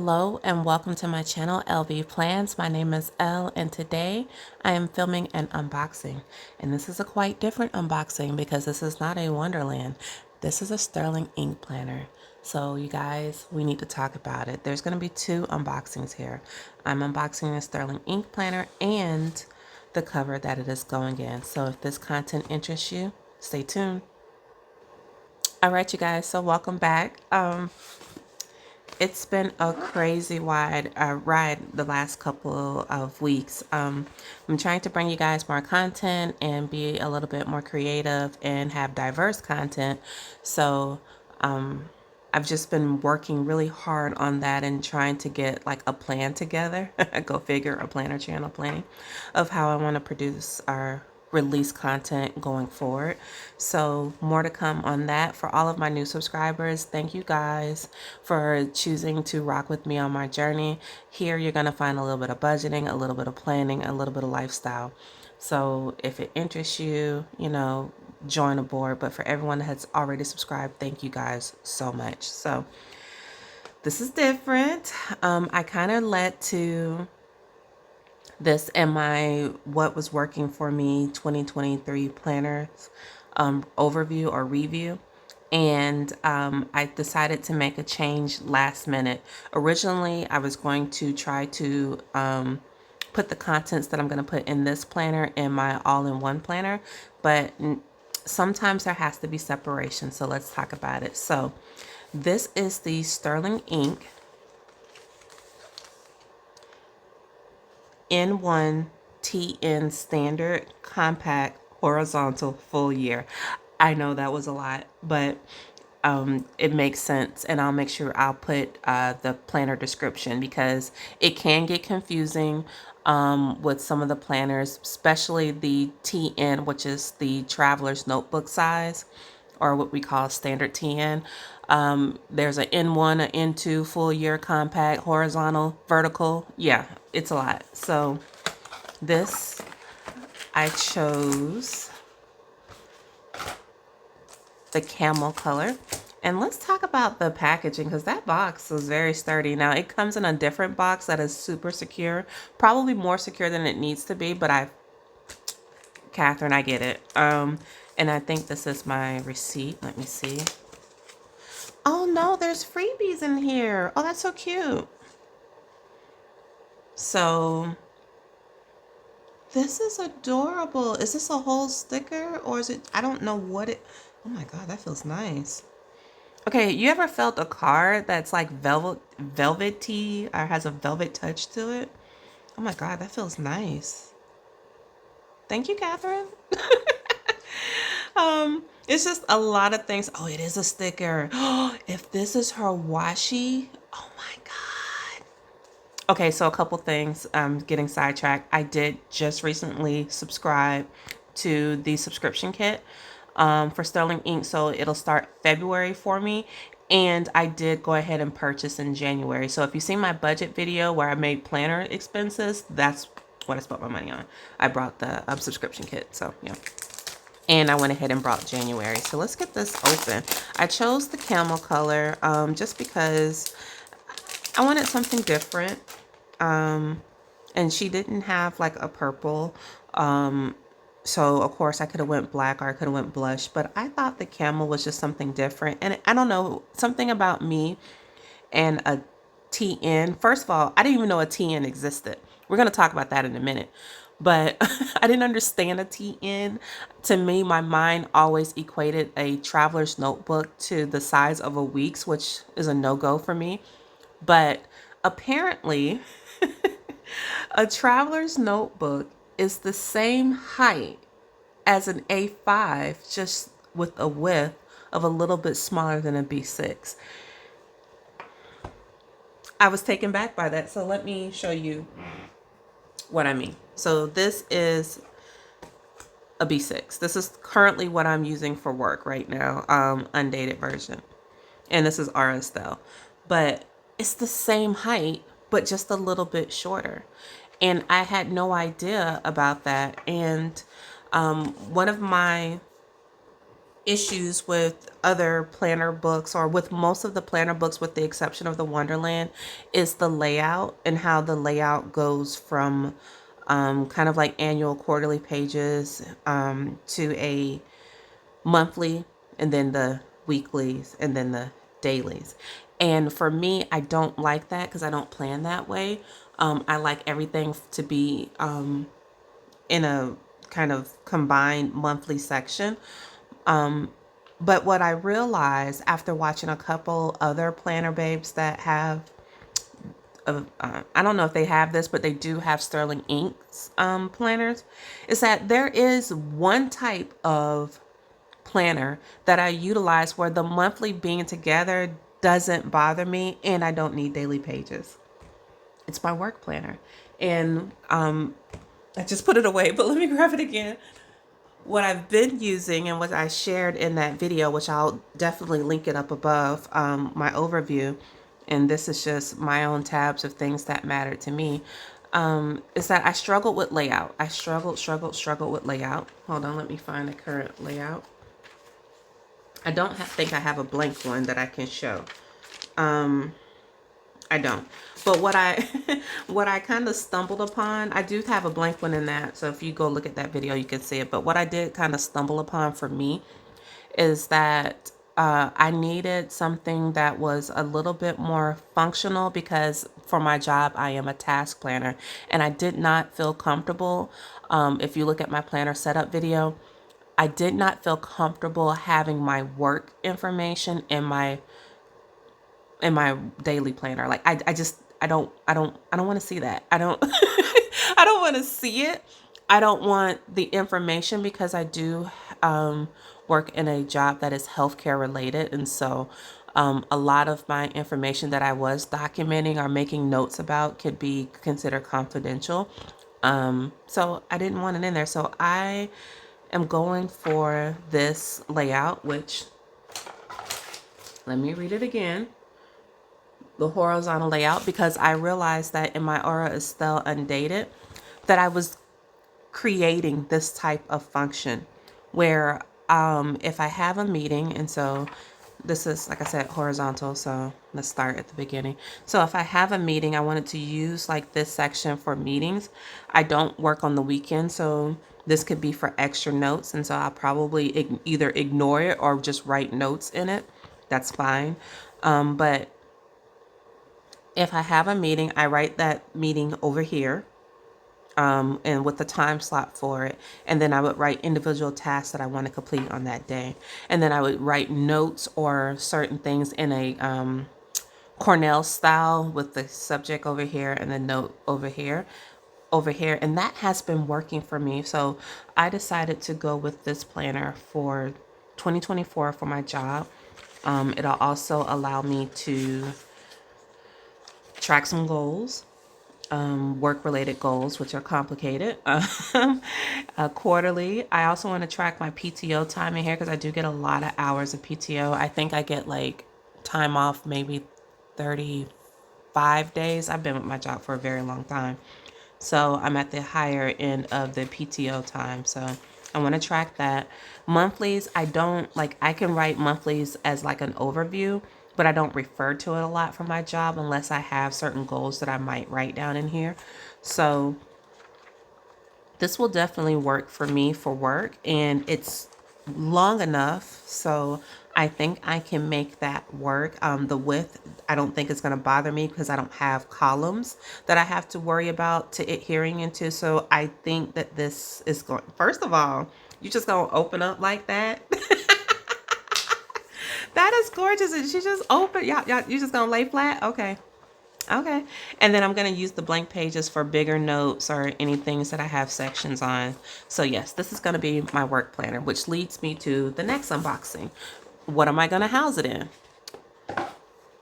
Hello and welcome to my channel, LV Plans. My name is Elle and today I am filming an unboxing. And this is a quite different unboxing because this is not a Wonderland. This is a Sterling ink planner. So you guys, we need to talk about it. There's going to be two unboxings here. I'm unboxing a Sterling ink planner and the cover that it is going in. So if this content interests you, stay tuned. All right, you guys, so welcome back. It's been a crazy ride the last couple of weeks. I'm trying to bring you guys more content and be a little bit more creative and have diverse content. So I've just been working really hard on that and trying to get like a plan together. Go figure, a planner channel planning of how I want to produce our release content going forward. So more to come on that. For all of my new subscribers, thank you guys for choosing to rock with me on my journey. Here you're going to find a little bit of budgeting, a little bit of planning, a little bit of lifestyle. So if it interests you, join aboard. But for everyone that has already subscribed, thank you guys so much. So this is different. I kind of led to this in my what was working for me 2023 planners overview or review. And I decided to make a change last minute. Originally, I was going to try to put the contents that I'm going to put in this planner in my all-in-one planner, but sometimes there has to be separation. So let's talk about it. So this is the Sterling ink N1 TN standard compact horizontal full year. I know that was a lot, but it makes sense, and I'll make sure I'll put the planner description because it can get confusing with some of the planners, especially the TN, which is the traveler's notebook size, or what we call standard TN. There's an N1, an N2, full year, compact, horizontal, vertical. Yeah, it's a lot. So this, I chose the camel color. And let's talk about the packaging because that box was very sturdy. Now it comes in a different box that is super secure, probably more secure than it needs to be, but Catherine, I get it. And I think this is my receipt. Let me see. Oh no, there's freebies in here. Oh, that's so cute. So this is adorable. Is this a whole sticker or is it, I don't know what it, oh my God, that feels nice. Okay, you ever felt a card that's like velvety or has a velvet touch to it? Oh my God, that feels nice. Thank you, Catherine. It's just a lot of things. Oh, it is a sticker. If this is her washi, oh my God. Okay, so a couple things. I'm getting sidetracked. I did just recently subscribe to the subscription kit for Sterling ink, so it'll start February for me. And I did go ahead and purchase in January. So if you see my budget video where I made planner expenses, that's what I spent my money on. I brought the subscription kit, so yeah. And I went ahead and brought January. So let's get this open. I chose the camel color just because I wanted something different. And she didn't have like a purple. So of course I could have went black or I could have went blush, but I thought the camel was just something different. And I don't know, something about me and a TN. First of all, I didn't even know a TN existed. We're going to talk about that in a minute. But I didn't understand a TN. To me, my mind always equated a traveler's notebook to the size of a week's, which is a no-go for me. But apparently, a traveler's notebook is the same height as an A5, just with a width of a little bit smaller than a B6. I was taken back by that, so let me show you what I mean. So this is a B6. This is currently what I'm using for work right now, undated version. And this is RS though. But it's the same height, but just a little bit shorter. And I had no idea about that. And one of my issues with other planner books, or with most of the planner books with the exception of the Wonderland, is the layout and how the layout goes from kind of like annual quarterly pages to a monthly, and then the weeklies, and then the dailies. And for me, I don't like that because I don't plan that way. I like everything to be in a kind of combined monthly section. But what I realized after watching a couple other planner babes that have, I don't know if they have this, but they do have Sterling Inks planners, is that there is one type of planner that I utilize where the monthly being together doesn't bother me and I don't need daily pages. It's my work planner. And I just put it away, but let me grab it again. What I've been using and what I shared in that video, which I'll definitely link it up above, my overview, and this is just my own tabs of things that matter to me, is that I struggled with layout. I struggled with layout. Hold on, let me find the current layout. I don't think I have a blank one that I can show. I don't. But what I what I kind of stumbled upon, I do have a blank one in that. So if you go look at that video, you can see it. But what I did kind of stumble upon for me is that I needed something that was a little bit more functional, because for my job, I am a task planner, and I did not feel comfortable. If you look at my planner setup video, I did not feel comfortable having my work information in my daily planner. Like I don't want to see that. I don't I don't want to see it. I don't want the information, because I do work in a job that is healthcare related, and so a lot of my information that I was documenting or making notes about could be considered confidential. So I didn't want it in there. So I am going for this layout, which, let me read it again. The horizontal layout, because I realized that in my Aura Estelle Undated that I was creating this type of function where if I have a meeting, and so this is, like I said, horizontal, so let's start at the beginning. So if I have a meeting, I wanted to use like this section for meetings. I don't work on the weekend, so this could be for extra notes, and so I'll probably either ignore it or just write notes in it. That's fine. But if I have a meeting, I write that meeting over here, and with the time slot for it. And then I would write individual tasks that I want to complete on that day. And then I would write notes or certain things in a Cornell style, with the subject over here and the note over here. And that has been working for me. So I decided to go with this planner for 2024 for my job. It'll also allow me to track some goals, work-related goals, which are complicated. Quarterly, I also want to track my PTO time in here, because I do get a lot of hours of PTO. I think I get like time off maybe 35 days. I've been with my job for a very long time, so I'm at the higher end of the PTO time. So I want to track that. Monthlies, I don't like, I can write monthlies as like an overview, but I don't refer to it a lot for my job unless I have certain goals that I might write down in here. So this will definitely work for me for work, and it's long enough, so I think I can make that work. The width, I don't think it's going to bother me, because I don't have columns that I have to worry about to adhering into. So I think that this is going, first of all, you just going to open up like that. That is gorgeous. And she just opened. Y'all, you just gonna lay flat? Okay. Okay. And then I'm gonna use the blank pages for bigger notes or any things that I have sections on. So yes, this is gonna be my work planner, which leads me to the next unboxing. What am I gonna house it in?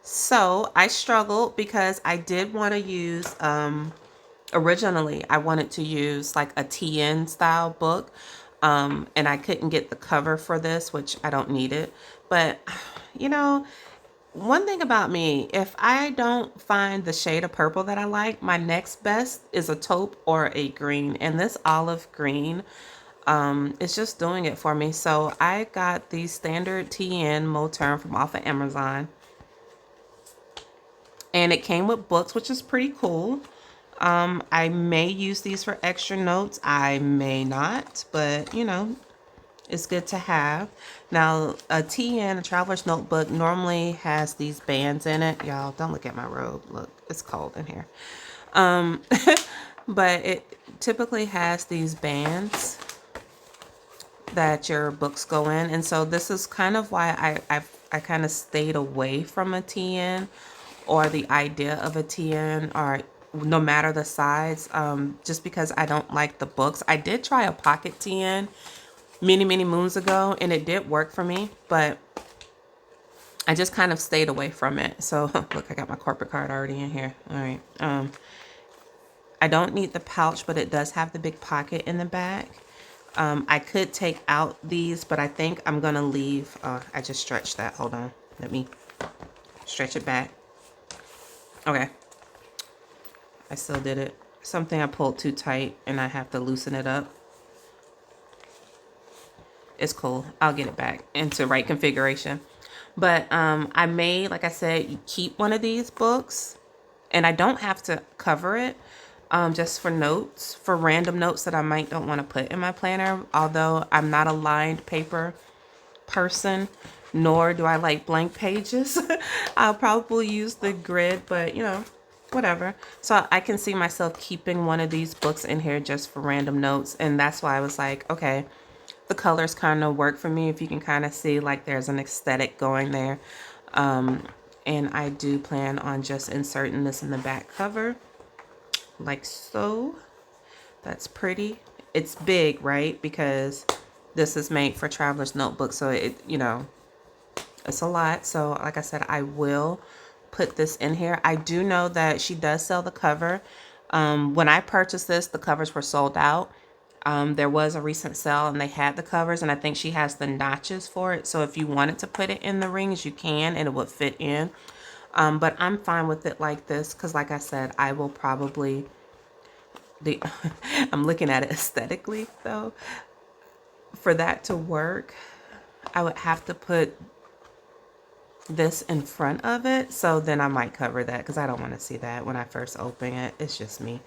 So I struggled because I did want to use, originally I wanted to use like a TN style book. And I couldn't get the cover for this, which I don't need it. But, you know, one thing about me, if I don't find the shade of purple that I like, my next best is a taupe or a green. And this olive green It's just doing it for me. So I got the standard TN Moterm from off of Amazon. And it came with books, which is pretty cool. I may use these for extra notes. I may not, but you know, it's good to have. Now, a TN, a traveler's notebook, normally has these bands in it. Y'all, don't look at my robe. Look, it's cold in here. Um, but it typically has these bands that your books go in. And so this is kind of why I kind of stayed away from a TN or the idea of a TN, or no matter the size, just because I don't like the books. I did try a pocket TN many moons ago and it did work for me, but I just kind of stayed away from it. So look, I got my corporate card already in here. All right. I don't need the pouch, but it does have the big pocket in the back. I could take out these, but I think I'm gonna leave. I just stretched that. Hold on, let me stretch it back. Okay, I still did it. Something I pulled too tight and I have to loosen it up. It's cool. I'll get it back into right configuration. But I may, like I said, keep one of these books, and I don't have to cover it, just for notes, for random notes that I might don't want to put in my planner. Although I'm not a lined paper person, nor do I like blank pages. I'll probably use the grid, but you know, whatever. So I can see myself keeping one of these books in here just for random notes. And that's why I was like, okay, the colors kind of work for me. If you can kind of see, like, there's an aesthetic going there. And I do plan on just inserting this in the back cover like so. That's pretty. It's big, right? Because this is made for traveler's notebook, so it, you know, it's a lot. So like I said, I will put this in here. I do know that she does sell the cover. When I purchased this, the covers were sold out. There was a recent sale and they had the covers, and I think she has the notches for it. So if you wanted to put it in the rings, you can, and it would fit in. But I'm fine with it like this because, like I said, I will probably, I'm looking at it aesthetically though. For that to work, I would have to put this in front of it. So then I might cover that because I don't want to see that when I first open it. It's just me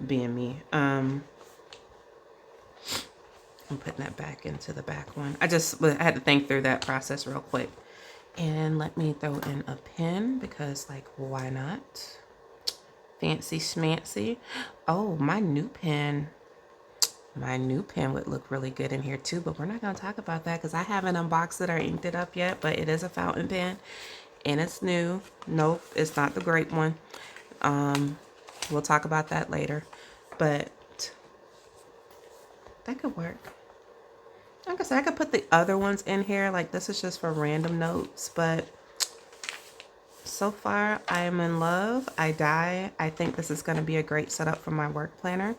being me. I'm putting that back into the back one. I had to think through that process real quick. And let me throw in a pen because, like, why not? Fancy schmancy. Oh, my new pen. My new pen would look really good in here too, but we're not going to talk about that because I haven't unboxed it or inked it up yet, but it is a fountain pen and it's new. Nope, it's not the great one. We'll talk about that later, but that could work. Like I said, I could put the other ones in here. Like, this is just for random notes, but so far I am in love. I think this is going to be a great setup for my work planner.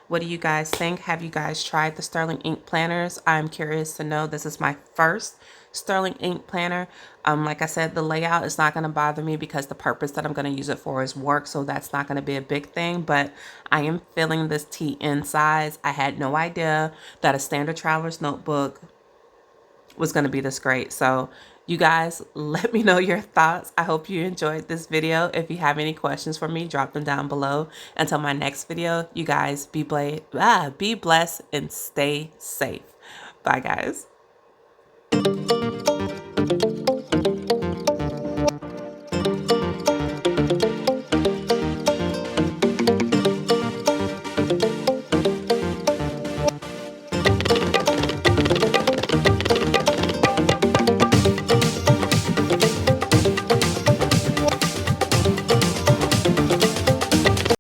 What do you guys think? Have you guys tried the Sterling ink planners? I'm curious to know. This is my first Sterling ink planner. Like I said, the layout is not going to bother me because the purpose that I'm going to use it for is work, so that's not going to be a big thing. But I am feeling this TN size. I had no idea that a standard traveler's notebook was going to be this great. So you guys, let me know your thoughts. I hope you enjoyed this video. If you have any questions for me, drop them down below. Until my next video, you guys be blessed and stay safe. Bye, guys.